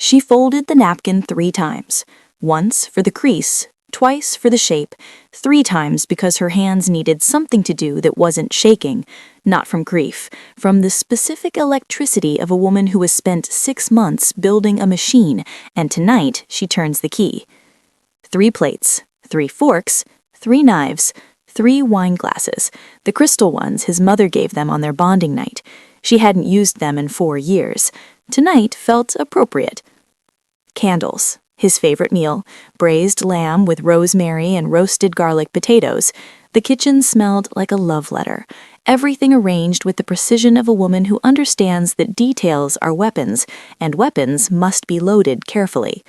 She folded the napkin 3 times, once for the crease, twice for the shape, 3 times because her hands needed something to do that wasn't shaking, not from grief, from the specific electricity of a woman who has spent 6 months building a machine, and tonight she turns the key. 3 plates, 3 forks, 3 knives, 3 wine glasses, the crystal ones his mother gave them on their bonding night. She hadn't used them in 4 years. Tonight felt appropriate. Candles, his favorite meal, braised lamb with rosemary and roasted garlic potatoes. The kitchen smelled like a love letter, everything arranged with the precision of a woman who understands that details are weapons, and weapons must be loaded carefully.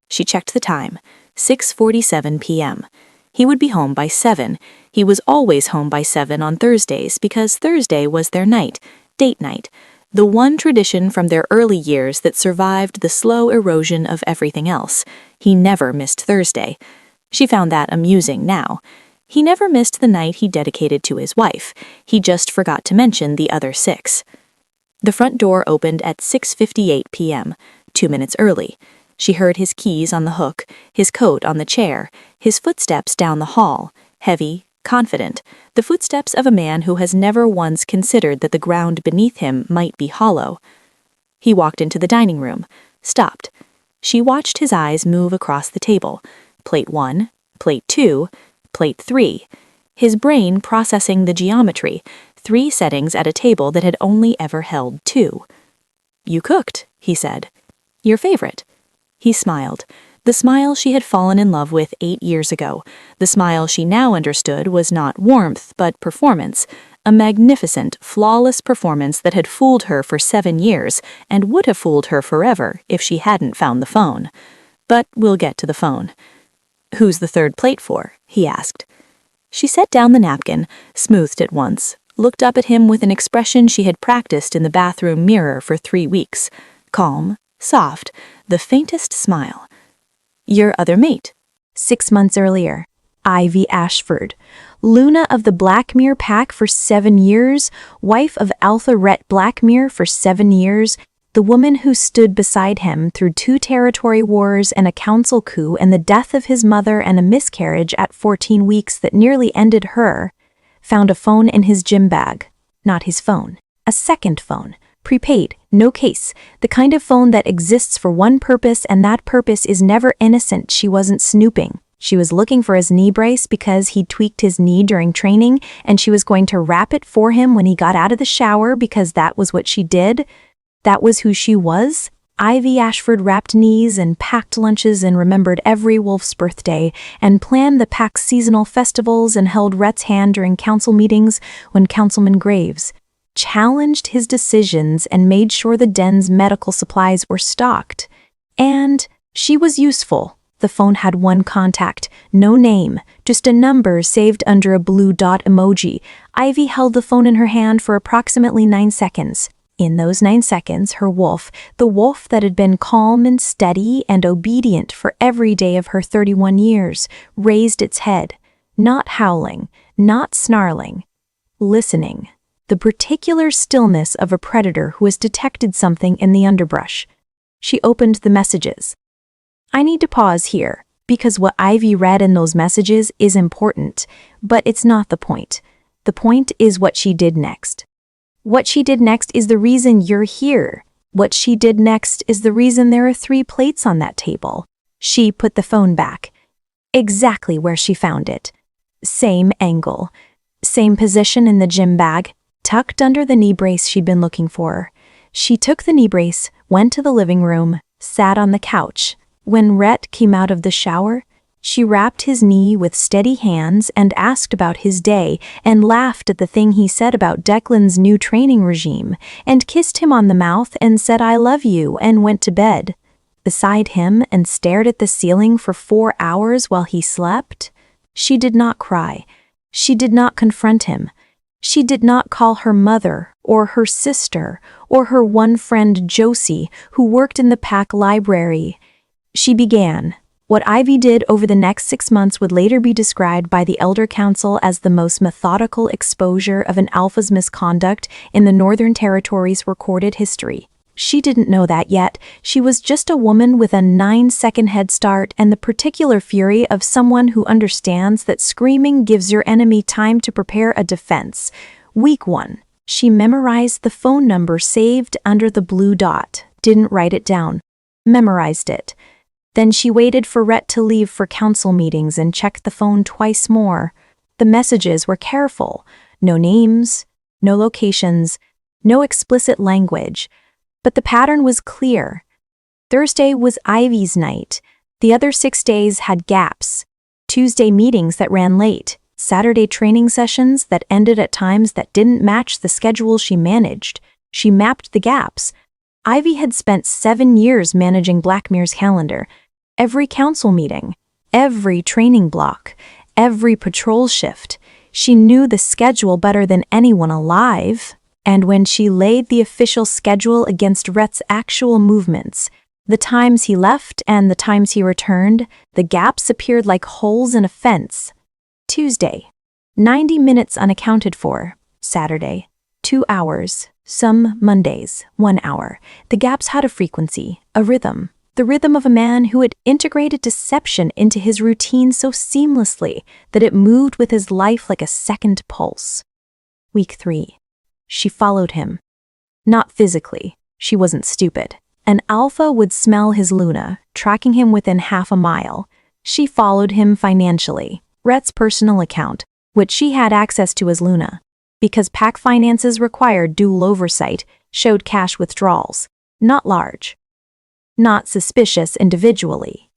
She checked the time, 6:47 p.m. He would be home by 7. He was always home by 7 on Thursdays because Thursday was their night, date night, the one tradition from their early years that survived the slow erosion of everything else. He never missed Thursday. She found that amusing now. He never missed the night he dedicated to his wife. He just forgot to mention the other 6. The front door opened at 6:58 p.m., 2 minutes early. She heard his keys on the hook, his coat on the chair, his footsteps down the hall, heavy, confident, the footsteps of a man who has never once considered that the ground beneath him might be hollow. He walked into the dining room, stopped. She watched his eyes move across the table. Plate 1, plate 2, plate 3. His brain processing the geometry, 3 settings at a table that had only ever held 2. "You cooked," he said. "Your favorite." He smiled. The smile she had fallen in love with 8 years ago. The smile she now understood was not warmth, but performance. A magnificent, flawless performance that had fooled her for 7 years and would have fooled her forever if she hadn't found the phone. But we'll get to the phone. "Who's the 3rd plate for?" he asked. She set down the napkin, smoothed it once, looked up at him with an expression she had practiced in the bathroom mirror for 3 weeks. Calm, soft, the faintest smile. "Your other mate." 6 months earlier, Ivy Ashford, Luna of the Blackmere Pack for 7 years, wife of Alpha Rhett Blackmere for 7 years, the woman who stood beside him through 2 territory wars and a council coup and the death of his mother and a miscarriage at 14 weeks that nearly ended her, found a phone in his gym bag. Not his phone. A second phone. Prepaid, no case, the kind of phone that exists for one purpose and that purpose is never innocent. She wasn't snooping. She was looking for his knee brace because he tweaked his knee during training, and she was going to wrap it for him when he got out of the shower because that was what she did. That was who she was. Ivy Ashford wrapped knees and packed lunches and remembered every Wolf's birthday and planned the pack's seasonal festivals and held Rhett's hand during council meetings when Councilman Graves challenged his decisions and made sure the den's medical supplies were stocked. And she was useful. The phone had 1 contact, no name, just a number saved under a blue dot emoji. Ivy held the phone in her hand for approximately 9 seconds. In those 9 seconds, her wolf, the wolf that had been calm and steady and obedient for every day of her 31 years, raised its head, not howling, not snarling, listening. The particular stillness of a predator who has detected something in the underbrush. She opened the messages. I need to pause here, because what Ivy read in those messages is important, but it's not the point. The point is what she did next. What she did next is the reason you're here. What she did next is the reason there are 3 plates on that table. She put the phone back. Exactly where she found it. Same angle. Same position in the gym bag. Tucked under the knee brace she'd been looking for. She took the knee brace, went to the living room, sat on the couch. When Rhett came out of the shower, she wrapped his knee with steady hands and asked about his day and laughed at the thing he said about Declan's new training regime and kissed him on the mouth and said I love you and went to bed. Beside him and stared at the ceiling for 4 hours while he slept. She did not cry. She did not confront him. She did not call her mother, or her sister, or her one friend Josie, who worked in the Pack library. She began. What Ivy did over the next 6 months would later be described by the Elder Council as the most methodical exposure of an alpha's misconduct in the Northern Territory's recorded history. She didn't know that yet. She was just a woman with a 9-second head start and the particular fury of someone who understands that screaming gives your enemy time to prepare a defense. Week 1. She memorized the phone number saved under the blue dot, didn't write it down, memorized it. Then she waited for Rhett to leave for council meetings and checked the phone twice more. The messages were careful. No names, no locations, no explicit language. But the pattern was clear. Thursday was Ivy's night. The other 6 days had gaps. Tuesday meetings that ran late. Saturday training sessions that ended at times that didn't match the schedule she managed. She mapped the gaps. Ivy had spent 7 years managing Blackmuir's calendar. Every council meeting, every training block, every patrol shift. She knew the schedule better than anyone alive. And when she laid the official schedule against Rhett's actual movements, the times he left and the times he returned, the gaps appeared like holes in a fence. Tuesday, 90 minutes unaccounted for. Saturday, 2 hours. Some Mondays, 1 hour. The gaps had a frequency, a rhythm. The rhythm of a man who had integrated deception into his routine so seamlessly that it moved with his life like a second pulse. Week 3. She followed him. Not physically. She wasn't stupid. An alpha would smell his Luna, tracking him within half a mile. She followed him financially. Rhett's personal account, which she had access to as Luna, because PAC finances required dual oversight, showed cash withdrawals. Not large. Not suspicious individually.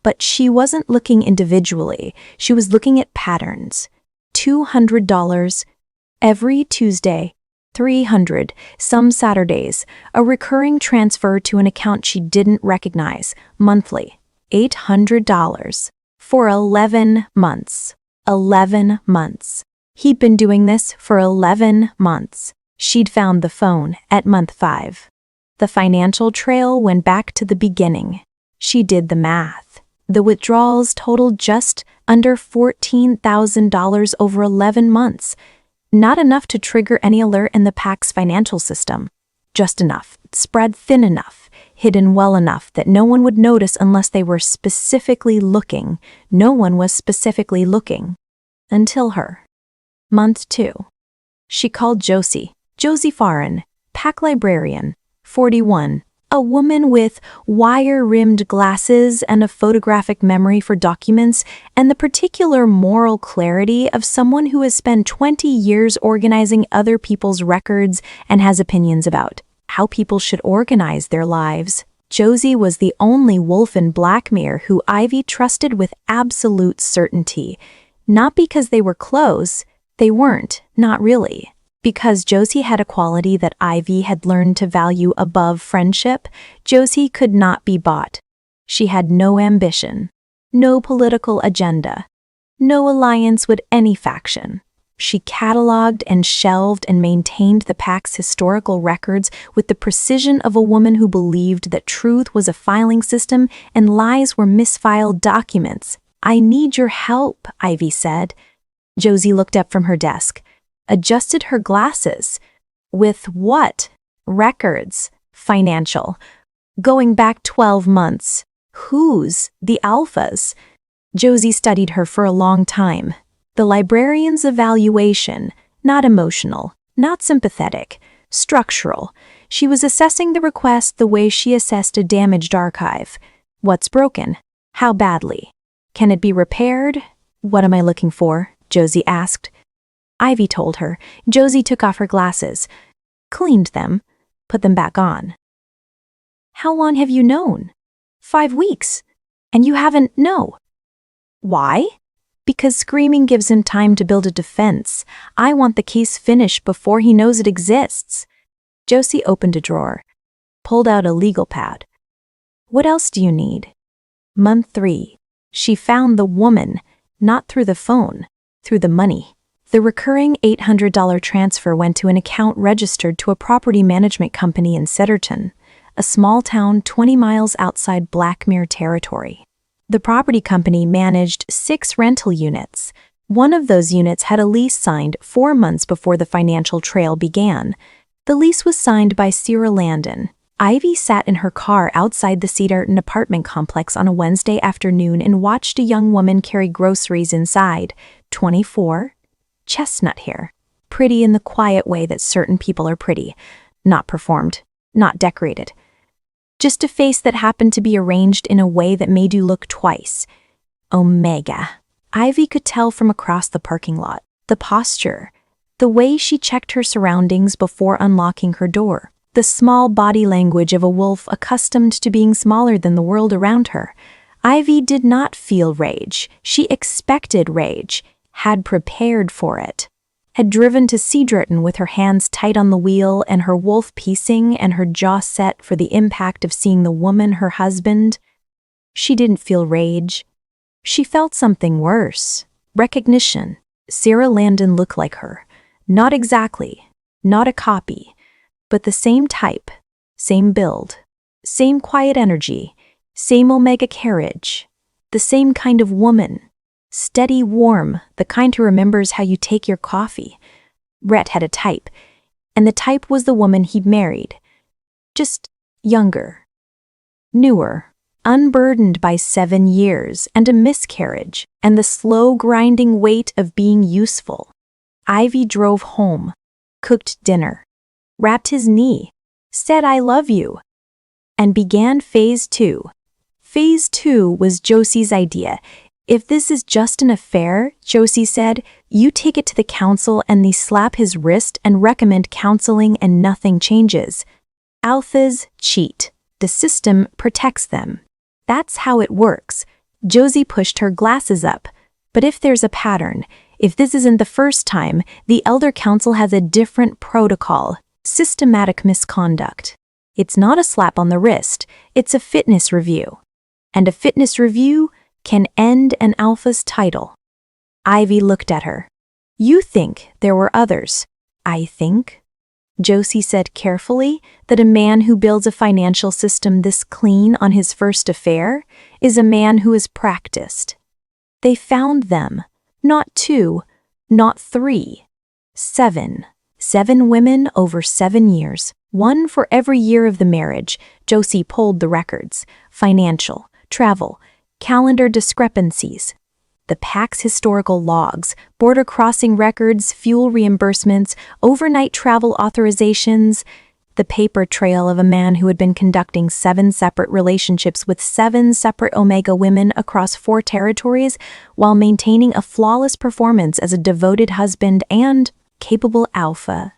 But she wasn't looking individually. She was looking at patterns. $200 every Tuesday, $300 some Saturdays, a recurring transfer to an account she didn't recognize, monthly, $800 for 11 months. 11 months. He'd been doing this for 11 months. She'd found the phone at month 5. The financial trail went back to the beginning. She did the math. The withdrawals totaled just under $14,000 over 11 months. Not enough to trigger any alert in the PAC's financial system. Just enough, spread thin enough, hidden well enough that no one would notice unless they were specifically looking. No one was specifically looking. Until her. Month 2. She called Josie Farren, PAC librarian, 41, a woman with wire-rimmed glasses and a photographic memory for documents and the particular moral clarity of someone who has spent 20 years organizing other people's records and has opinions about how people should organize their lives. Josie was the only wolf in Blackmuir who Ivy trusted with absolute certainty. Not because they were close, they weren't, not really. Because Josie had a quality that Ivy had learned to value above friendship, Josie could not be bought. She had no ambition, no political agenda, no alliance with any faction. She cataloged and shelved and maintained the PAC's historical records with the precision of a woman who believed that truth was a filing system and lies were misfiled documents. "I need your help," Ivy said. Josie looked up from her desk, adjusted her glasses. With what? Records. Financial. Going back 12 months. Whose? The alphas. Josie studied her for a long time. The librarian's evaluation, not emotional, not sympathetic, structural. She was assessing the request the way she assessed a damaged archive. What's broken? How badly? Can it be repaired? What am I looking for? Josie asked. Ivy told her. Josie took off her glasses, cleaned them, put them back on. How long have you known? 5 weeks. And you haven't, no. Why? Because screaming gives him time to build a defense. I want the case finished before he knows it exists. Josie opened a drawer, pulled out a legal pad. What else do you need? Month 3. She found the woman, not through the phone, through the money. The recurring $800 transfer went to an account registered to a property management company in Sedderton, a small town 20 miles outside Blackmuir territory. The property company managed 6 rental units. One of those units had a lease signed 4 months before the financial trail began. The lease was signed by Cyril Landon, Ivy sat in her car outside the Cedarton apartment complex on a Wednesday afternoon and watched a young woman carry groceries inside. 24, chestnut hair, pretty in the quiet way that certain people are pretty, not performed, not decorated. Just a face that happened to be arranged in a way that made you look twice. Omega. Ivy could tell from across the parking lot. The posture, the way she checked her surroundings before unlocking her door. The small body language of a wolf accustomed to being smaller than the world around her. Ivy did not feel rage. She expected rage, had prepared for it, had driven to Cedarton with her hands tight on the wheel and her wolf piecing and her jaw set for the impact of seeing the woman, her husband. She didn't feel rage. She felt something worse. Recognition. Sarah Landon looked like her. Not exactly. Not a copy. But the same type, same build, same quiet energy, same Omega carriage, the same kind of woman, steady, warm, the kind who remembers how you take your coffee. Rhett had a type, and the type was the woman he'd married. Just younger, newer, unburdened by 7 years and a miscarriage and the slow grinding weight of being useful. Ivy drove home, cooked dinner, wrapped his knee, said I love you, and began phase 2. Phase 2 was Josie's idea. If this is just an affair, Josie said, you take it to the council and they slap his wrist and recommend counseling and nothing changes. Alphas cheat. The system protects them. That's how it works. Josie pushed her glasses up. But if there's a pattern, if this isn't the first time, the Elder Council has a different protocol. Systematic misconduct. It's not a slap on the wrist, it's a fitness review. And a fitness review can end an alpha's title. Ivy looked at her. You think there were others. I think, Josie said carefully, that a man who builds a financial system this clean on his first affair is a man who is practiced. They found them. Not 2, not 3, 7. 7 women over 7 years, 1 for every year of the marriage. Josie pulled the records, financial, travel, calendar discrepancies, the PAC's historical logs, border crossing records, fuel reimbursements, overnight travel authorizations, the paper trail of a man who had been conducting 7 separate relationships with 7 separate Omega women across 4 territories while maintaining a flawless performance as a devoted husband and capable alpha.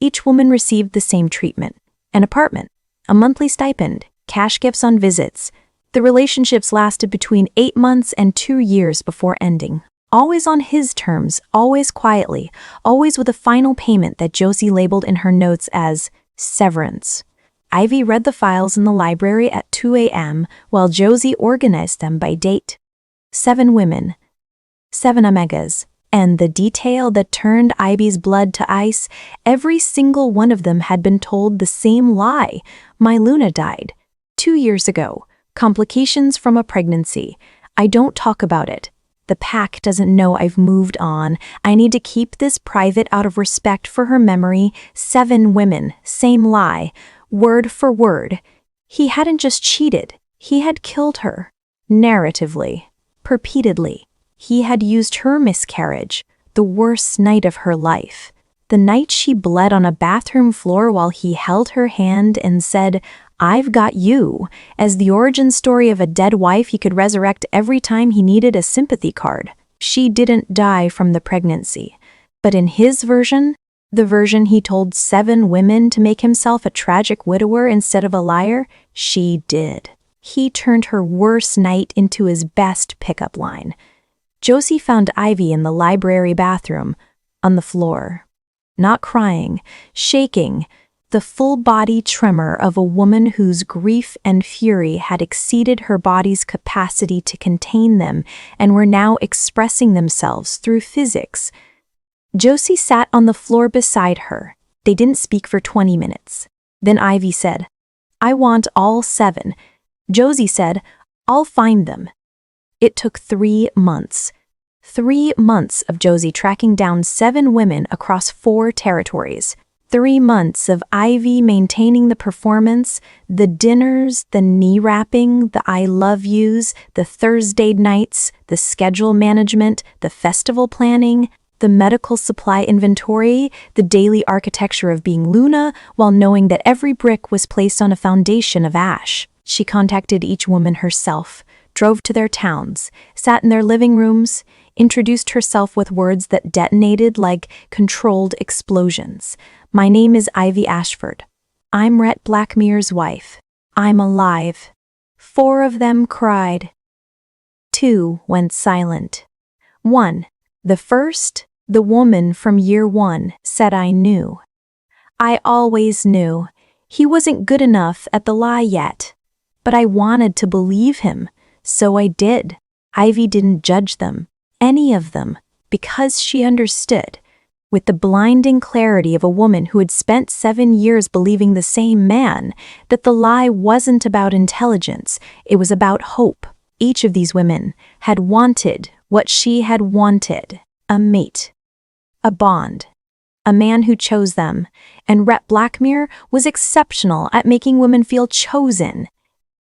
Each woman received the same treatment, an apartment, a monthly stipend, cash gifts on visits. The relationships lasted between 8 months and 2 years before ending. Always on his terms, always quietly, always with a final payment that Josie labeled in her notes as severance. Ivy read the files in the library at 2 a.m. while Josie organized them by date. 7 women, 7 Omegas. And the detail that turned Ivy's blood to ice, every single one of them had been told the same lie. My Luna died 2 years ago. Complications from a pregnancy. I don't talk about it. The PAC doesn't know I've moved on. I need to keep this private out of respect for her memory. 7 women, same lie, word for word. He hadn't just cheated, he had killed her. Narratively, repeatedly. He had used her miscarriage, the worst night of her life. The night she bled on a bathroom floor while he held her hand and said, I've got you, as the origin story of a dead wife he could resurrect every time he needed a sympathy card. She didn't die from the pregnancy. But in his version, the version he told 7 women to make himself a tragic widower instead of a liar, she did. He turned her worst night into his best pickup line. Josie found Ivy in the library bathroom, on the floor. Not crying, shaking, the full-body tremor of a woman whose grief and fury had exceeded her body's capacity to contain them and were now expressing themselves through physics. Josie sat on the floor beside her. They didn't speak for 20 minutes. Then Ivy said, I want all 7. Josie said, I'll find them. It took 3 months. 3 months of Josie tracking down 7 women across 4 territories. 3 months of Ivy maintaining the performance, the dinners, the knee wrapping, the I love yous, the Thursday nights, the schedule management, the festival planning, the medical supply inventory, the daily architecture of being Luna, while knowing that every brick was placed on a foundation of ash. She contacted each woman herself, drove to their towns, sat in their living rooms, introduced herself with words that detonated like controlled explosions. My name is Ivy Ashford. I'm Rhett Blackmer's wife. I'm alive. 4 of them cried. 2 went silent. 1, the first, the woman from year 1, said I knew. I always knew. He wasn't good enough at the lie yet. But I wanted to believe him, so I did. Ivy didn't judge them, any of them, because she understood. With the blinding clarity of a woman who had spent 7 years believing the same man, that the lie wasn't about intelligence, it was about hope. Each of these women had wanted what she had wanted, a mate, a bond, a man who chose them, and Rhett Blackmer was exceptional at making women feel chosen.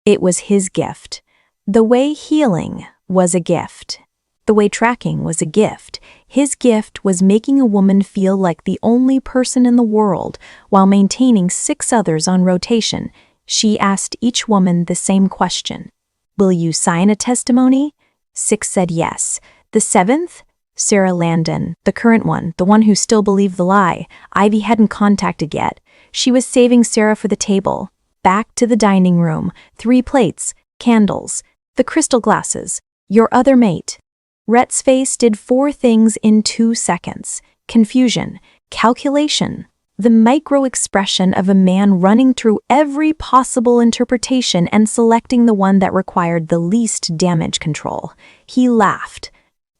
It was his gift. The way healing was a gift. The way tracking was a gift. His gift was making a woman feel like the only person in the world while maintaining 6 others on rotation. She asked each woman the same question. Will you sign a testimony? 6 said yes. The 7th? Sarah Landon, the current one, the one who still believed the lie, Ivy hadn't contacted yet. She was saving Sarah for the table. Back to the dining room, 3 plates, candles, the crystal glasses, your other mate. Rhett's face did 4 things in 2 seconds. Confusion, calculation, the micro-expression of a man running through every possible interpretation and selecting the one that required the least damage control. He laughed.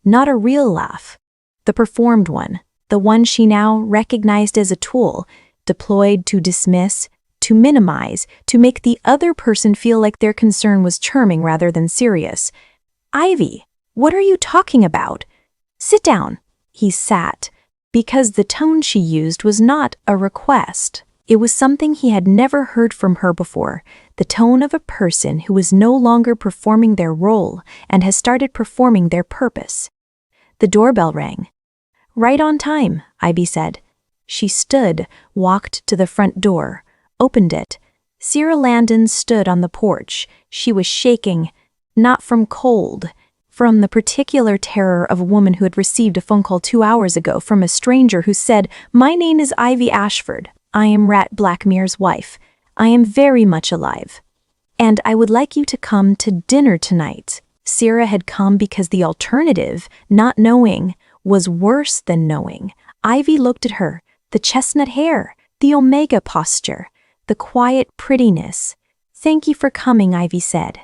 Not a real laugh. The performed one, the one she now recognized as a tool, deployed to dismiss, to minimize, to make the other person feel like their concern was charming rather than serious. Ivy, what are you talking about? Sit down. He sat, because the tone she used was not a request. It was something he had never heard from her before, the tone of a person who was no longer performing their role and has started performing their purpose. The doorbell rang. Right on time, Ivy said. She stood, walked to the front door, opened it. Sarah Landon stood on the porch. She was shaking, not from cold, from the particular terror of a woman who had received a phone call 2 hours ago from a stranger who said, My name is Ivy Ashford. I am Rhett Blackmer's wife. I am very much alive. And I would like you to come to dinner tonight. Sarah had come because the alternative, not knowing, was worse than knowing. Ivy looked at her, the chestnut hair, the omega posture, the quiet prettiness. Thank you for coming, Ivy said.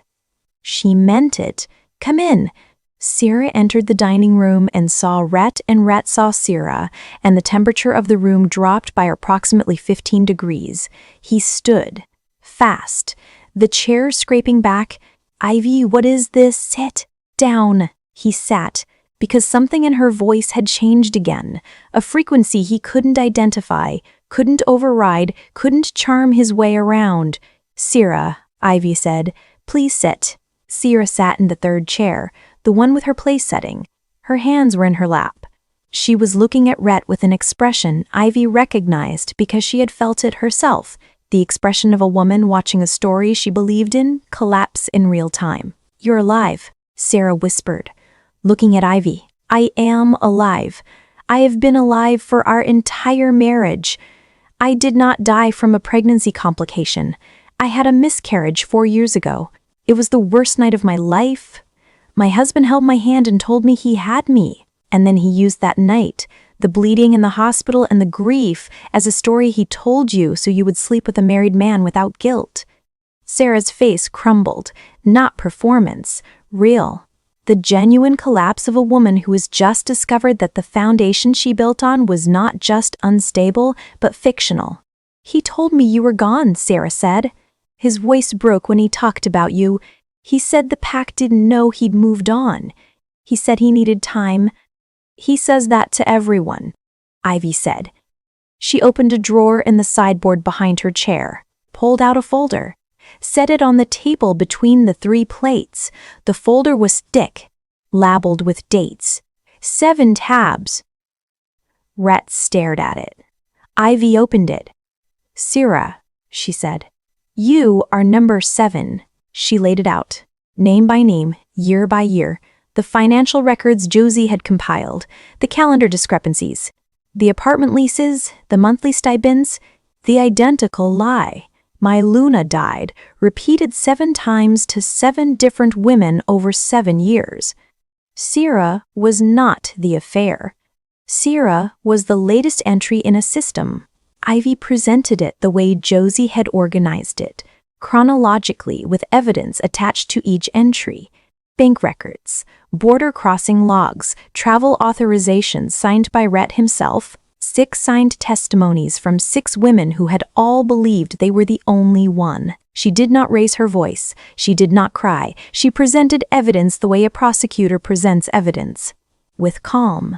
She meant it. Come in. Sarah entered the dining room and saw Rhett, and Rhett saw Sarah, and the temperature of the room dropped by approximately 15 degrees. He stood, fast, the chair scraping back. Ivy, what is this? Sit down. He sat, because something in her voice had changed again, a frequency he couldn't identify, couldn't override, couldn't charm his way around. Sarah, Ivy said, please sit. Sarah sat in the 3rd chair, the one with her place setting. Her hands were in her lap. She was looking at Rhett with an expression Ivy recognized because she had felt it herself, the expression of a woman watching a story she believed in collapse in real time. You're alive, Sarah whispered, looking at Ivy. I am alive. I have been alive for our entire marriage. I did not die from a pregnancy complication. I had a miscarriage 4 years ago. It was the worst night of my life. My husband held my hand and told me he had me. And then he used that night, the bleeding in the hospital and the grief, as a story he told you so you would sleep with a married man without guilt. Sarah's face crumbled. Not performance. Real. The genuine collapse of a woman who has just discovered that the foundation she built on was not just unstable, but fictional. He told me you were gone, Sarah said. His voice broke when he talked about you. He said the pack didn't know he'd moved on. He said he needed time. He says that to everyone, Ivy said. She opened a drawer in the sideboard behind her chair, pulled out a folder, set it on the table between the 3 plates. The folder was thick, labeled with dates. 7 tabs. Rhett stared at it. Ivy opened it. "Sierra," she said. "You are number 7. She laid it out, name by name, year by year, the financial records Josie had compiled, the calendar discrepancies, the apartment leases, the monthly stipends, the identical lie. My Luna died, repeated 7 times to 7 different women over 7 years. Sierra was not the affair. Sierra was the latest entry in a system. Ivy presented it the way Josie had organized it, chronologically with evidence attached to each entry. Bank records, border crossing logs, travel authorizations signed by Rhett himself, 6 signed testimonies from 6 women who had all believed they were the only one. She did not raise her voice. She did not cry. She presented evidence the way a prosecutor presents evidence. With calm.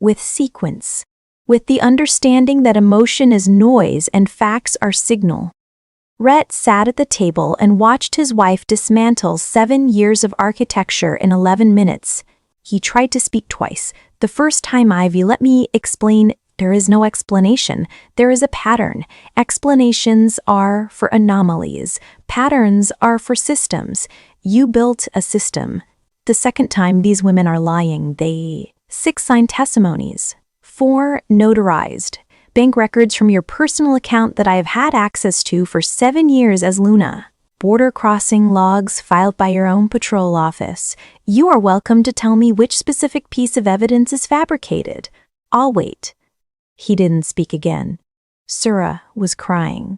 With sequence. With the understanding that emotion is noise and facts are signal. Rhett sat at the table and watched his wife dismantle 7 years of architecture in 11 minutes. He tried to speak twice. The first time, "Ivy, let me explain." There is no explanation. There is a pattern. Explanations are for anomalies. Patterns are for systems. You built a system. The second time, these women are lying. 6 signed testimonies. 4 notarized. Bank records from your personal account that I have had access to for 7 years as Luna. Border crossing logs filed by your own patrol office. You are welcome to tell me which specific piece of evidence is fabricated. I'll wait. He didn't speak again. Sierra was crying.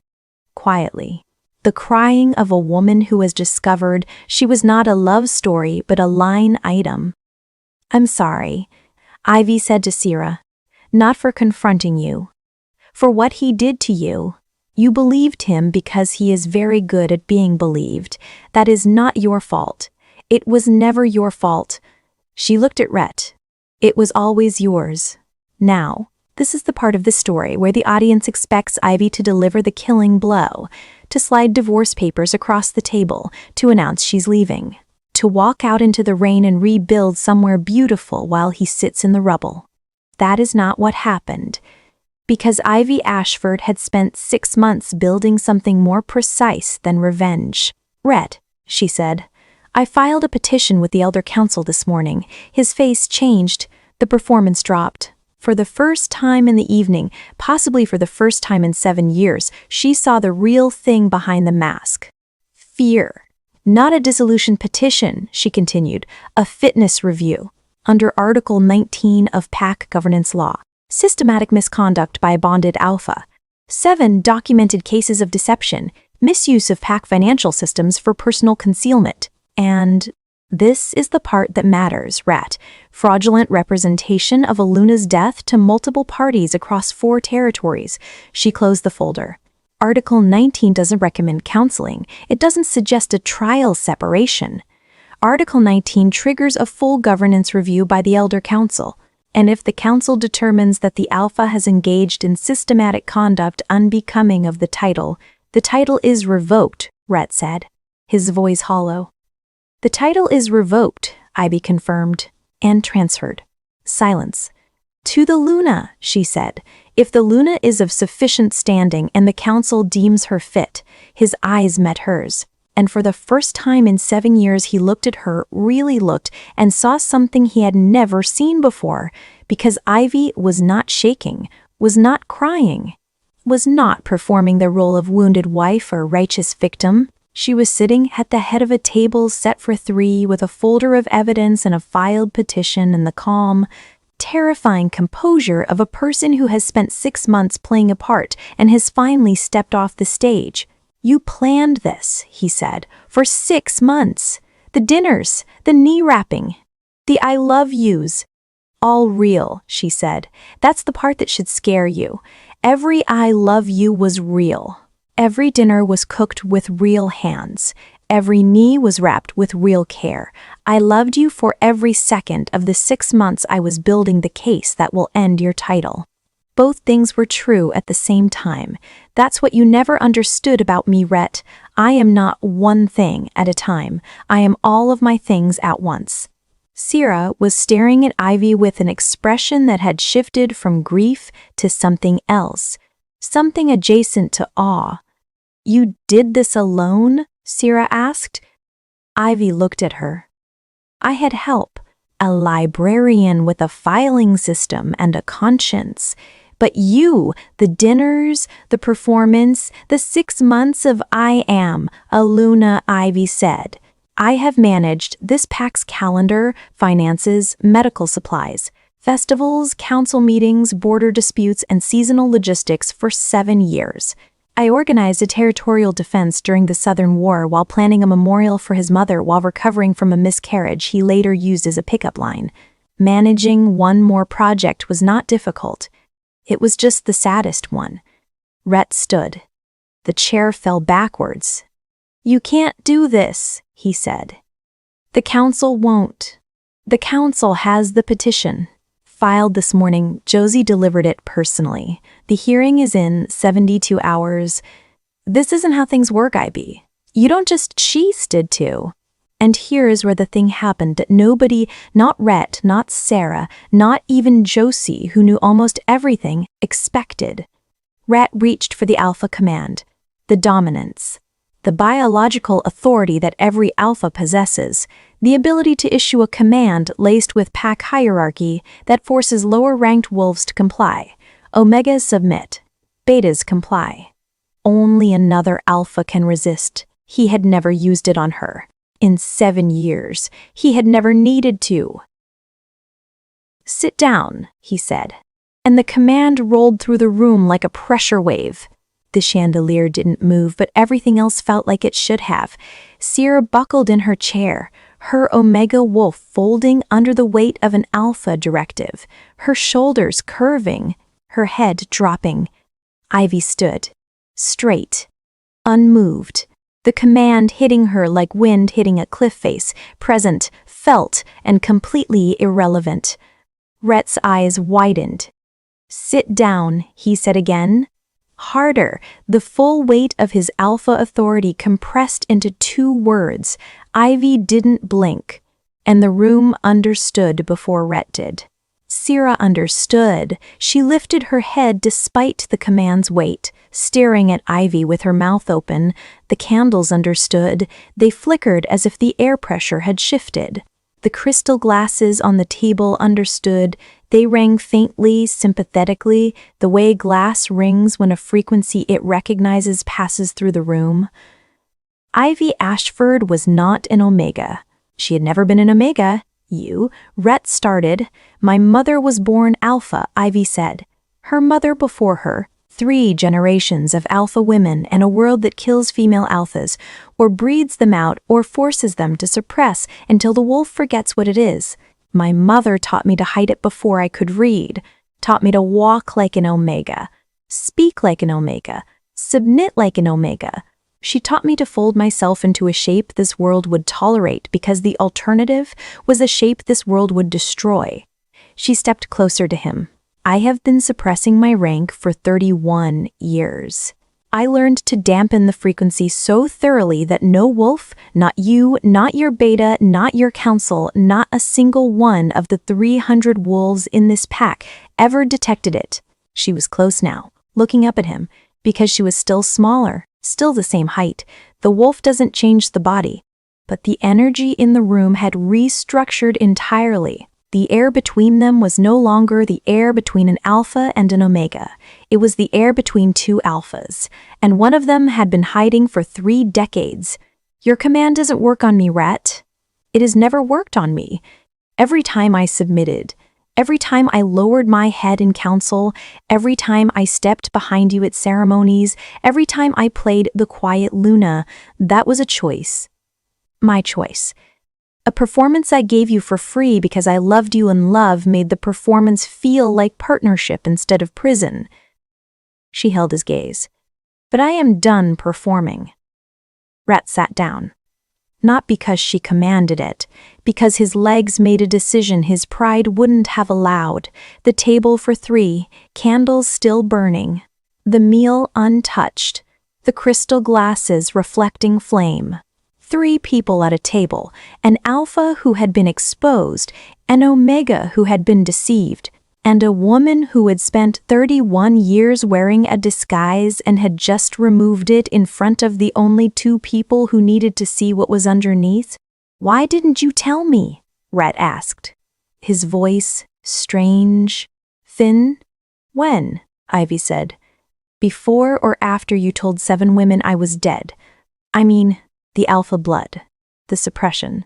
Quietly. The crying of a woman who has discovered she was not a love story but a line item. "I'm sorry," Ivy said to Sierra. "Not for confronting you. For what he did to you. You believed him because he is very good at being believed. That is not your fault. It was never your fault." She looked at Rhett. "It was always yours. Now, this is the part of the story where the audience expects Ivy to deliver the killing blow, to slide divorce papers across the table, to announce she's leaving, to walk out into the rain and rebuild somewhere beautiful while he sits in the rubble. That is not what happened. Because Ivy Ashford had spent 6 months building something more precise than revenge. "Rhett," she said, "I filed a petition with the Elder Council this morning." His face changed. The performance dropped. For the first time in the evening, possibly for the first time in 7 years, she saw the real thing behind the mask. Fear. "Not a dissolution petition," she continued, "a fitness review. Under Article 19 of PAC governance law. Systematic misconduct by bonded alpha. 7 documented cases of deception, misuse of PAC financial systems for personal concealment. And this is the part that matters, Rhett. Fraudulent representation of a Luna's death to multiple parties across 4 territories." She closed the folder. Article 19 doesn't recommend counseling. It doesn't suggest a trial separation. Article 19 triggers a full governance review by the Elder Council. And if the council determines that the alpha has engaged in systematic conduct unbecoming of the title is revoked, Rhett said, his voice hollow. "The title is revoked," Ivy confirmed, "and transferred." Silence. "To the Luna," she said. "If the Luna is of sufficient standing and the council deems her fit." His eyes met hers. And for the first time in 7 years, he looked at her, really looked, and saw something he had never seen before, because Ivy was not shaking, was not crying, was not performing the role of wounded wife or righteous victim. She was sitting at the head of a table set for 3 with a folder of evidence and a filed petition and the calm, terrifying composure of a person who has spent 6 months playing a part and has finally stepped off the stage. "You planned this," he said, "for 6 months. The dinners, the knee wrapping, the I love yous. All real," she said. "That's the part that should scare you. Every I love you was real. Every dinner was cooked with real hands. Every knee was wrapped with real care. I loved you for every second of the 6 months I was building the case that will end your title." Both things were true at the same time. That's what you never understood about me, Rhett. I am not one thing at a time. I am all of my things at once. Sierra was staring at Ivy with an expression that had shifted from grief to something else, something adjacent to awe. You did this alone? Sierra asked. Ivy looked at her. I had help, a librarian with a filing system and a conscience. But you, the dinners, the performance, the 6 months of I am, Aluna, Ivy said. I have managed this pack's calendar, finances, medical supplies, festivals, council meetings, border disputes, and seasonal logistics for 7 years. I organized a territorial defense during the Southern War while planning a memorial for his mother while recovering from a miscarriage he later used as a pickup line. Managing one more project was not difficult. It was just the saddest one. Rhett stood. The chair fell backwards. You can't do this, he said. The council won't. The council has the petition. Filed this morning, Josie delivered it personally. The hearing is in 72 hours. This isn't how things work, Ivy. You don't just cheese did too. And here is where the thing happened that nobody, not Rhett, not Sarah, not even Josie, who knew almost everything, expected. Rhett reached for the alpha command, the dominance, the biological authority that every alpha possesses, the ability to issue a command laced with pack hierarchy that forces lower-ranked wolves to comply. Omegas submit, betas comply. Only another alpha can resist. He had never used it on her. In 7 years, he had never needed to. Sit down, he said, and the command rolled through the room like a pressure wave. The chandelier didn't move, but everything else felt like it should have. Sierra buckled in her chair, her Omega wolf folding under the weight of an alpha directive, her shoulders curving, her head dropping. Ivy stood, straight, unmoved, the command hitting her like wind hitting a cliff face, present, felt, and completely irrelevant. Rhett's eyes widened. Sit down, he said again. Harder, the full weight of his alpha authority compressed into 2 words. Ivy didn't blink, and the room understood before Rhett did. Sierra understood. She lifted her head despite the command's weight, staring at Ivy with her mouth open. The candles understood. They flickered as if the air pressure had shifted. The crystal glasses on the table understood. They rang faintly, sympathetically, the way glass rings when a frequency it recognizes passes through the room. Ivy Ashford was not an Omega. She had never been an Omega. Rhett started. My mother was born Alpha, Ivy said. Her mother before her. 3 generations of alpha women and a world that kills female alphas, or breeds them out or forces them to suppress until the wolf forgets what it is. My mother taught me to hide it before I could read, taught me to walk like an Omega, speak like an Omega, submit like an Omega. She taught me to fold myself into a shape this world would tolerate because the alternative was a shape this world would destroy. She stepped closer to him. I have been suppressing my rank for 31 years. I learned to dampen the frequency so thoroughly that no wolf, not you, not your beta, not your council, not a single one of the 300 wolves in this pack ever detected it. She was close now, looking up at him, because she was still smaller, still the same height. The wolf doesn't change the body, but the energy in the room had restructured entirely. The air between them was no longer the air between an alpha and an omega. It was the air between 2 alphas, and one of them had been hiding for 3 decades. Your command doesn't work on me, Rhett. It has never worked on me. Every time I submitted, every time I lowered my head in council, every time I stepped behind you at ceremonies, every time I played the quiet Luna, that was a choice. My choice. A performance I gave you for free because I loved you and love made the performance feel like partnership instead of prison. She held his gaze. But I am done performing. Rhett sat down. not because she commanded it, because his legs made a decision his pride wouldn't have allowed, the table for 3, candles still burning, the meal untouched, the crystal glasses reflecting flame. 3 people at a table, an alpha who had been exposed, an omega who had been deceived, and a woman who had spent 31 years wearing a disguise and had just removed it in front of the only 2 people who needed to see what was underneath. "Why didn't you tell me?" Rhett asked. His voice strange, thin. "When?" Ivy said. "Before or after you told 7 women I was dead. I mean, the alpha blood, the suppression.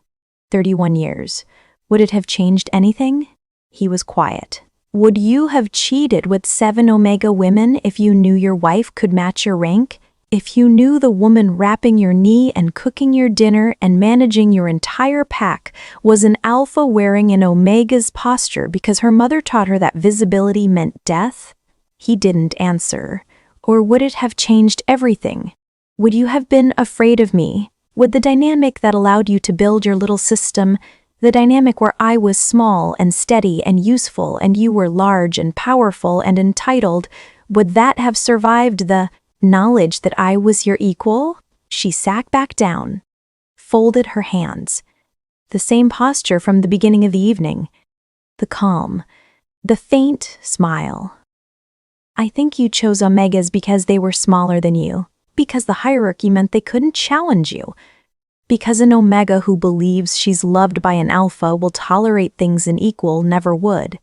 31 years. Would it have changed anything?" He was quiet. "Would you have cheated with 7 omega women if you knew your wife could match your rank? If you knew the woman wrapping your knee and cooking your dinner and managing your entire pack was an alpha wearing an omega's posture because her mother taught her that visibility meant death?" He didn't answer. "Or would it have changed everything? Would you have been afraid of me? Would the dynamic that allowed you to build your little system, the dynamic where I was small and steady and useful and you were large and powerful and entitled, would that have survived the knowledge that I was your equal?" She sat back down, folded her hands. The same posture from the beginning of the evening. The calm, the faint smile. "I think you chose omegas because they were smaller than you, because the hierarchy meant they couldn't challenge you. Because an omega who believes she's loved by an alpha will tolerate things an equal never would.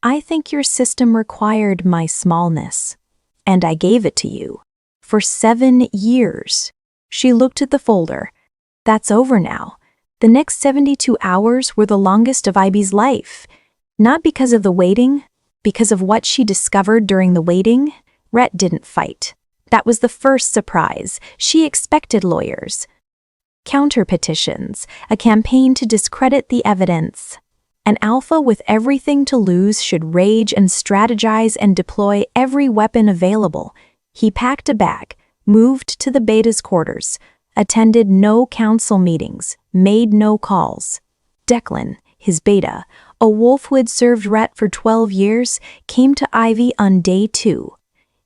I think your system required my smallness, and I gave it to you. For 7 years. She looked at the folder. That's over now. The next 72 hours were the longest of Ivy's life. Not because of the waiting, because of what she discovered during the waiting. Rhett didn't fight. That was the first surprise. She expected lawyers. Counter-petitions, a campaign to discredit the evidence. An alpha with everything to lose should rage and strategize and deploy every weapon available. He packed a bag, moved to the beta's quarters, attended no council meetings, made no calls. Declan, his beta, a wolf who had served Rhett for 12 years, came to Ivy on day 2.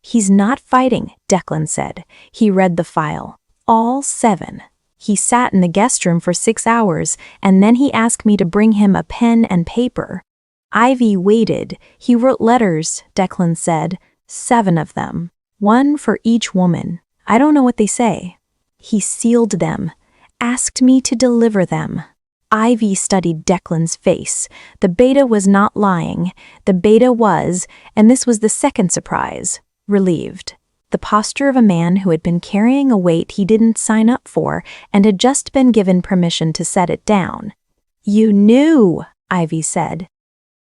"He's not fighting," Declan said. He read the file. All 7. He sat in the guest room for 6 hours, and then he asked me to bring him a pen and paper. Ivy waited. He wrote letters, Declan said, 7 of them. 1 for each woman. I don't know what they say. He sealed them, asked me to deliver them. Ivy studied Declan's face. The beta was not lying. The beta was, and this was the second surprise, relieved. The posture of a man who had been carrying a weight he didn't sign up for and had just been given permission to set it down. "You knew," Ivy said.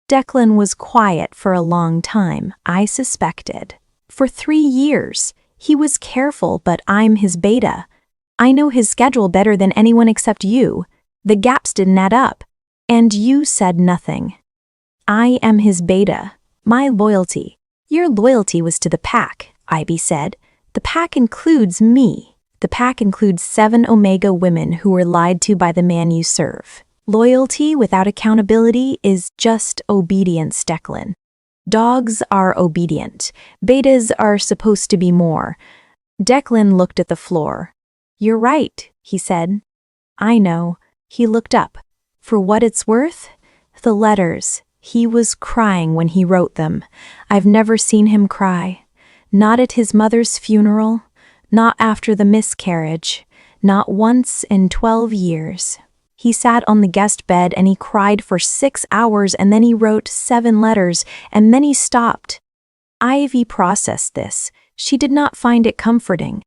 Declan was quiet for a long time, I suspected. For 3 years. He was careful, but I'm his beta. I know his schedule better than anyone except you. The gaps didn't add up. And you said nothing. I am his beta. My loyalty. Your loyalty was to the pack, Ivy said. The pack includes me. The pack includes 7 omega women who were lied to by the man you serve. Loyalty without accountability is just obedience, Declan. Dogs are obedient. Betas are supposed to be more. Declan looked at the floor. You're right, he said. I know. He looked up. For what it's worth? The letters. He was crying when he wrote them. I've never seen him cry. Not at his mother's funeral. Not after the miscarriage. Not once in 12 years. He sat on the guest bed and he cried for 6 hours and then he wrote 7 letters and then he stopped. Ivy processed this. She did not find it comforting.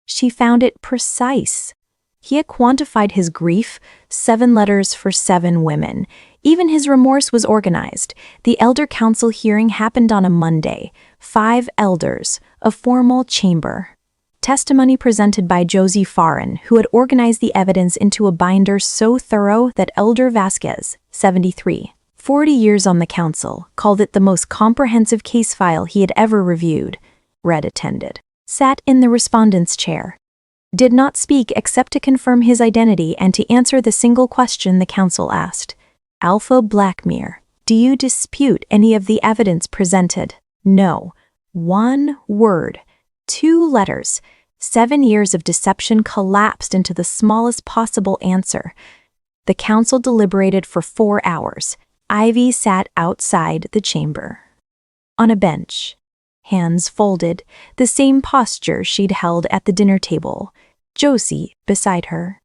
She found it precise. He had quantified his grief, 7 letters for 7 women. Even his remorse was organized. The Elder Council hearing happened on a Monday. 5 elders, a formal chamber. Testimony presented by Josie Farren, who had organized the evidence into a binder so thorough that Elder Vasquez, 73, 40 years on the council, called it the most comprehensive case file he had ever reviewed. Red attended. Sat in the respondent's chair. did not speak except to confirm his identity and to answer the single question the council asked. Alpha Blackmere, do you dispute any of the evidence presented? No. 1 word. 2 letters. 7 years of deception collapsed into the smallest possible answer. The council deliberated for 4 hours. Ivy sat outside the chamber. On a bench, hands folded, the same posture she'd held at the dinner table, Josie beside her.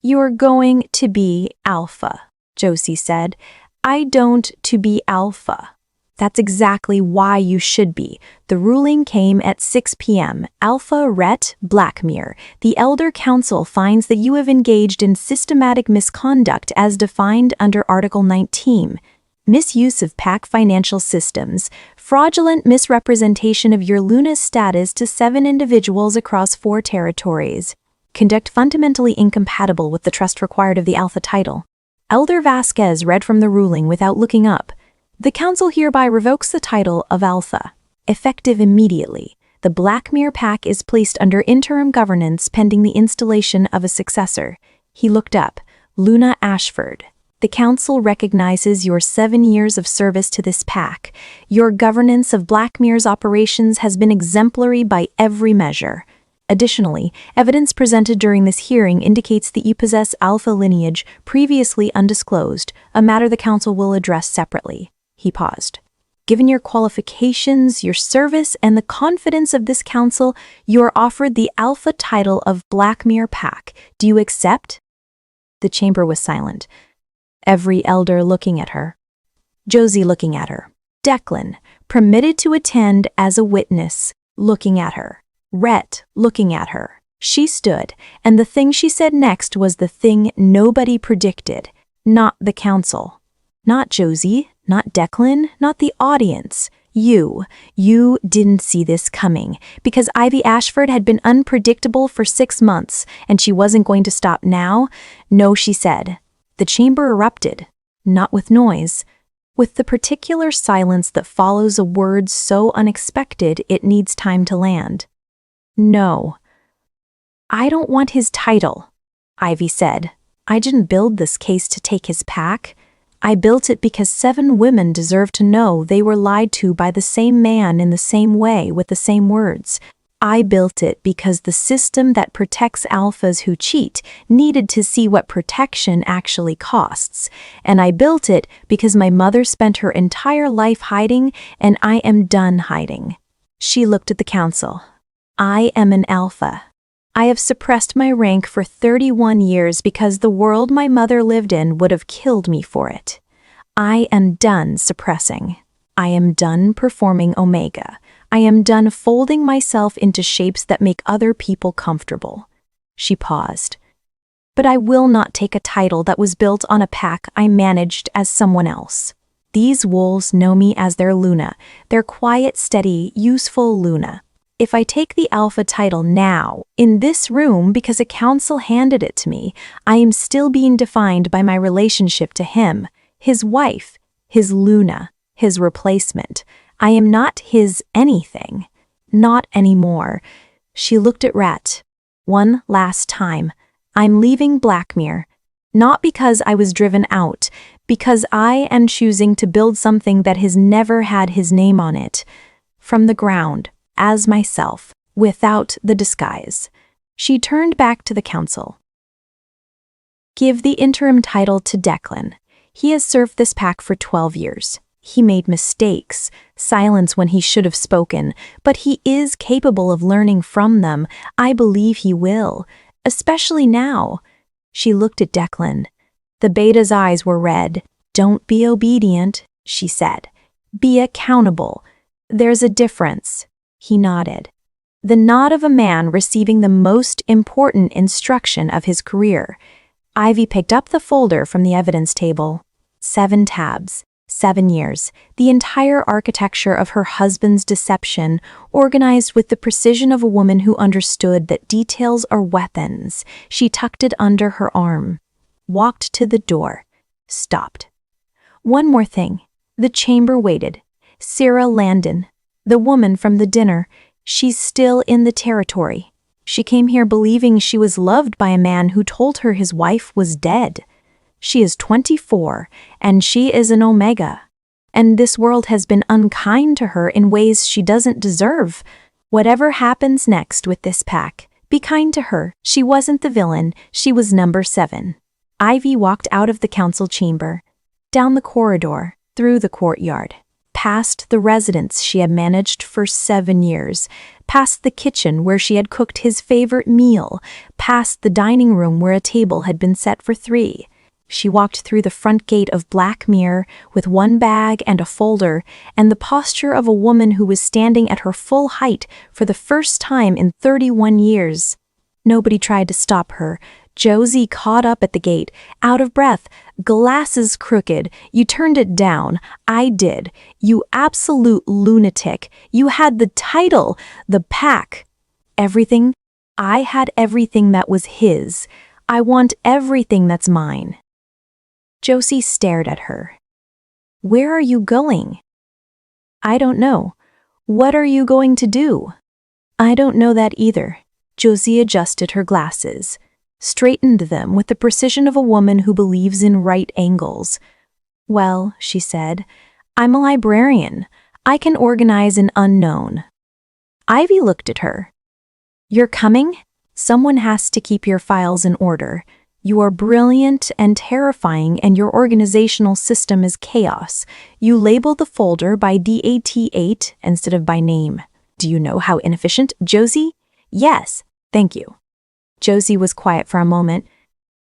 You're going to be Alpha, Josie said. I don't to be Alpha. That's exactly why you should be. The ruling came at 6 p.m. Alpha Rhett Blackmere, the Elder Council finds that you have engaged in systematic misconduct as defined under Article 19. Misuse of PAC financial systems, fraudulent misrepresentation of your Luna status to 7 individuals across 4 territories. Conduct fundamentally incompatible with the trust required of the Alpha title. Elder Vasquez read from the ruling without looking up. The council hereby revokes the title of Alpha. Effective immediately, the Blackmere PAC is placed under interim governance pending the installation of a successor. He looked up. Luna Ashford. The council recognizes your 7 years of service to this PAC. Your governance of Blackmere's operations has been exemplary by every measure. Additionally, evidence presented during this hearing indicates that you possess Alpha lineage previously undisclosed, a matter the council will address separately. He paused. Given your qualifications, your service, and the confidence of this council, you are offered the Alpha title of Blackmere PAC. Do you accept? The chamber was silent. Every elder looking at her. Josie looking at her. Declan, permitted to attend as a witness, looking at her. Rhett looking at her. She stood, and the thing she said next was the thing nobody predicted. Not the council. Not Josie, not Declan, not the audience. You didn't see this coming, because Ivy Ashford had been unpredictable for 6 months, and she wasn't going to stop now. No, she said. The chamber erupted, not with noise, with the particular silence that follows a word so unexpected it needs time to land. No. I don't want his title, Ivy said. I didn't build this case to take his PAC. I built it because 7 women deserve to know they were lied to by the same man in the same way with the same words. I built it because the system that protects alphas who cheat needed to see what protection actually costs. And I built it because my mother spent her entire life hiding, and I am done hiding. She looked at the council. I am an alpha. I have suppressed my rank for 31 years because the world my mother lived in would have killed me for it. I am done suppressing. I am done performing Omega. I am done folding myself into shapes that make other people comfortable. She paused. But I will not take a title that was built on a PAC I managed as someone else. These wolves know me as their Luna, their quiet, steady, useful Luna. If I take the Alpha title now, in this room because a council handed it to me, I am still being defined by my relationship to him, his wife, his Luna, his replacement. I am not his anything. Not anymore. She looked at Rhett. One last time. I'm leaving Blackmere. Not because I was driven out, because I am choosing to build something that has never had his name on it. From the ground, as myself, without the disguise. She turned back to the council. Give the interim title to Declan. He has served this PAC for 12 years. He made mistakes, silence when he should have spoken, but he is capable of learning from them. I believe he will, especially now. She looked at Declan. The beta's eyes were red. Don't be obedient, she said. Be accountable. There's a difference. He nodded. The nod of a man receiving the most important instruction of his career. Ivy picked up the folder from the evidence table. 7 tabs. 7 years, the entire architecture of her husband's deception, organized with the precision of a woman who understood that details are weapons. She tucked it under her arm, walked to the door, stopped. One more thing. The chamber waited. Sarah Landon, the woman from the dinner, she's still in the territory. She came here believing she was loved by a man who told her his wife was dead. She is 24, and she is an Omega. And this world has been unkind to her in ways she doesn't deserve. Whatever happens next with this pack, be kind to her. She wasn't the villain, she was number 7. Ivy walked out of the council chamber, down the corridor, through the courtyard, past the residence she had managed for 7 years, past the kitchen where she had cooked his favorite meal, past the dining room where a table had been set for 3. She walked through the front gate of Black Mirror with one bag and a folder and the posture of a woman who was standing at her full height for the first time in 31 years. Nobody tried to stop her. Josie caught up at the gate, out of breath, glasses crooked. You turned it down. I did. You absolute lunatic. You had the title, the pack. Everything. I had everything that was his. I want everything that's mine. Josie stared at her. Where are you going? I don't know. What are you going to do? I don't know that either. Josie adjusted her glasses, straightened them with the precision of a woman who believes in right angles. Well, she said, I'm a librarian. I can organize an unknown. Ivy looked at her. You're coming? Someone has to keep your files in order. You are brilliant and terrifying, and your organizational system is chaos. You label the folder by DAT8 instead of by name. Do you know how inefficient? Josie? Yes, thank you. Josie was quiet for a moment.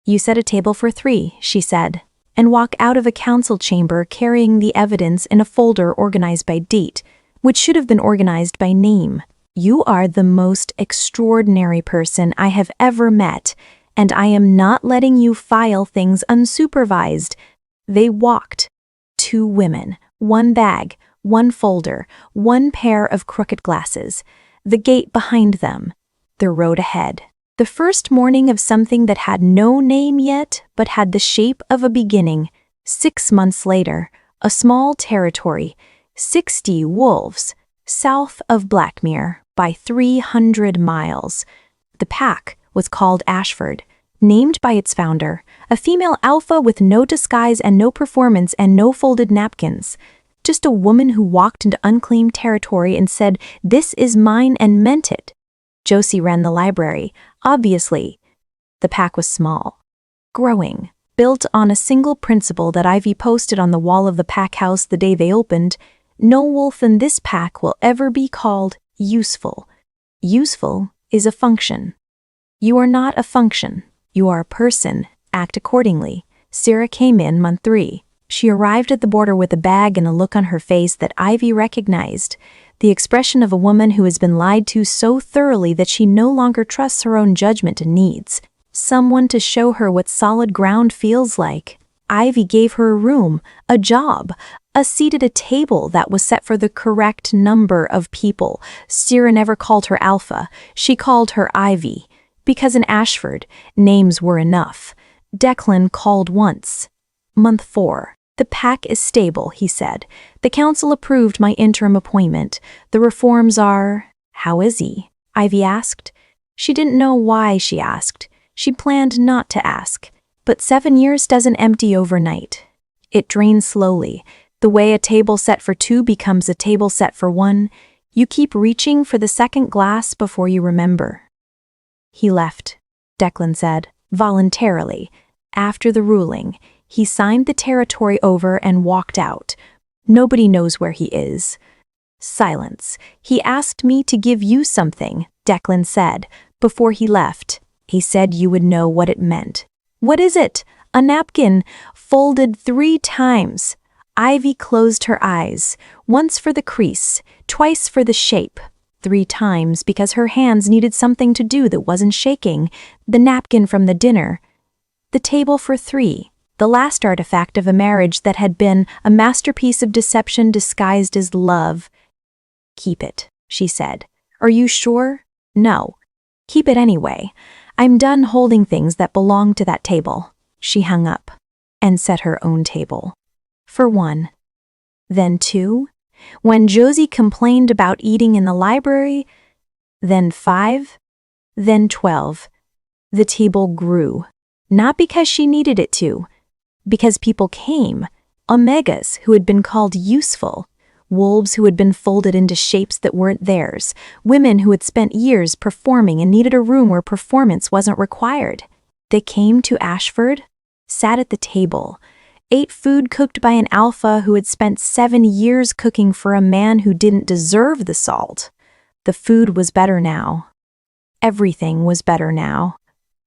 You set a table for 3, she said, and walk out of a council chamber carrying the evidence in a folder organized by date, which should have been organized by name. You are the most extraordinary person I have ever met, and I am not letting you file things unsupervised. They walked. 2 women, 1 bag, 1 folder, 1 pair of crooked glasses, the gate behind them, the road ahead. The first morning of something that had no name yet, but had the shape of a beginning. 6 months later, a small territory, 60 wolves, south of Blackmere by 300 miles. The pack was called Ashford, named by its founder, a female alpha with no disguise and no performance and no folded napkins. Just a woman who walked into unclaimed territory and said, "This is mine," and meant it. Josie ran the library, obviously. The pack was small, growing, built on a single principle that Ivy posted on the wall of the pack house the day they opened. No wolf in this pack will ever be called useful. Useful is a function. You are not a function. You are a person. Act accordingly. Sarah came in month 3. She arrived at the border with a bag and a look on her face that Ivy recognized, the expression of a woman who has been lied to so thoroughly that she no longer trusts her own judgment and needs someone to show her what solid ground feels like. Ivy gave her a room, a job, a seat at a table that was set for the correct number of people. Sarah never called her Alpha. She called her Ivy, because in Ashford, names were enough. Declan called once. Month 4. The pack is stable, he said. The council approved my interim appointment. The reforms are... How is he? Ivy asked. She didn't know why she asked. She planned not to ask. But 7 years doesn't empty overnight. It drains slowly. The way a table set for 2 becomes a table set for 1. You keep reaching for the second glass before you remember. He left, Declan said, voluntarily. After the ruling, he signed the territory over and walked out. Nobody knows where he is. Silence. He asked me to give you something, Declan said, before he left. He said you would know what it meant. What is it? A napkin, folded 3 times. Ivy closed her eyes, once for the crease, twice for the shape. 3 times because her hands needed something to do that wasn't shaking. The napkin from the dinner. The table for 3. The last artifact of a marriage that had been a masterpiece of deception disguised as love. Keep it, she said. Are you sure? No. Keep it anyway. I'm done holding things that belong to that table. She hung up and set her own table. For 1. Then 2. When Josie complained about eating in the library. Then 5. then 12. The table grew, not because she needed it to, because people came, omegas who had been called useful, wolves who had been folded into shapes that weren't theirs, women who had spent years performing and needed a room where performance wasn't required. They came to Ashford, sat at the table, ate food cooked by an alpha who had spent 7 years cooking for a man who didn't deserve the salt. The food was better now. Everything was better now.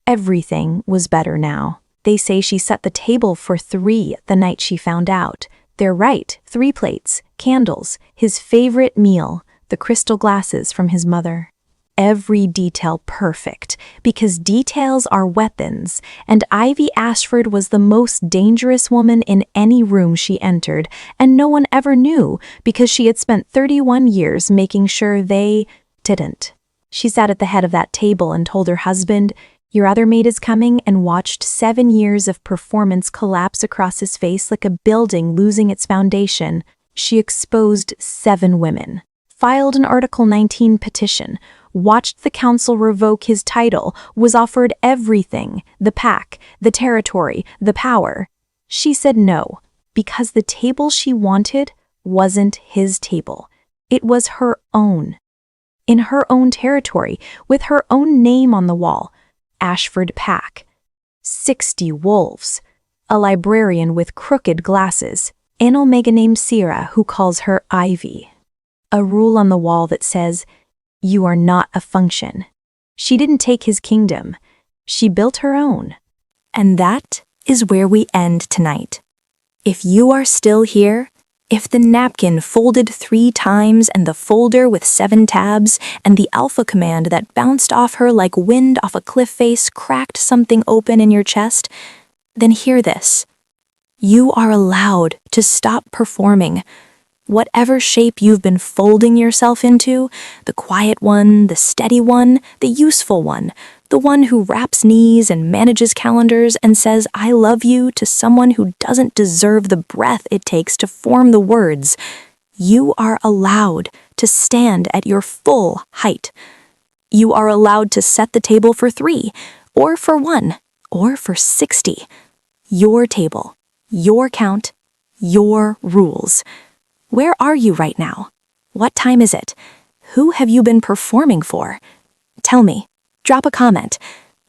Everything was better now. They say she set the table for 3 the night she found out. They're right, 3 plates, candles, his favorite meal, the crystal glasses from his mother. Every detail perfect, because details are weapons, and Ivy Ashford was the most dangerous woman in any room she entered, and no one ever knew because she had spent 31 years making sure they didn't. She sat at the head of that table and told her husband, "Your other mate is coming," and watched 7 years of performance collapse across his face like a building losing its foundation. She exposed 7 women, filed an Article 19 petition, watched the council revoke his title, was offered everything, the pack, the territory, the power. She said no, because the table she wanted wasn't his table. It was her own. In her own territory, with her own name on the wall, Ashford Pack. 60 wolves. A librarian with crooked glasses. An omega named Sierra who calls her Ivy. A rule on the wall that says, "You are not a function." She didn't take his kingdom. She built her own. And that is where we end tonight. If you are still here, if the napkin folded 3 times and the folder with 7 tabs and the alpha command that bounced off her like wind off a cliff face cracked something open in your chest, then hear this. You are allowed to stop performing. Whatever shape you've been folding yourself into, the quiet one, the steady one, the useful one, the one who wraps knees and manages calendars and says "I love you" to someone who doesn't deserve the breath it takes to form the words, you are allowed to stand at your full height. You are allowed to set the table for 3, or for 1, or for 60. Your table, your count, your rules. Where are you right now? What time is it? Who have you been performing for? Tell me. Drop a comment.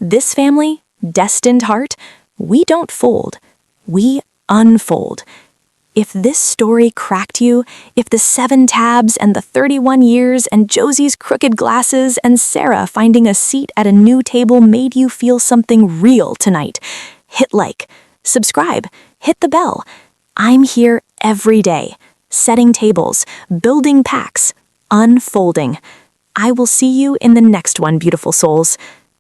This family, Destined Heart, we don't fold. We unfold. If this story cracked you, if the 7 tabs and the 31 years and Josie's crooked glasses and Sarah finding a seat at a new table made you feel something real tonight, hit like, subscribe, hit the bell. I'm here every day. Setting tables, building packs, unfolding. I will see you in the next one, beautiful souls.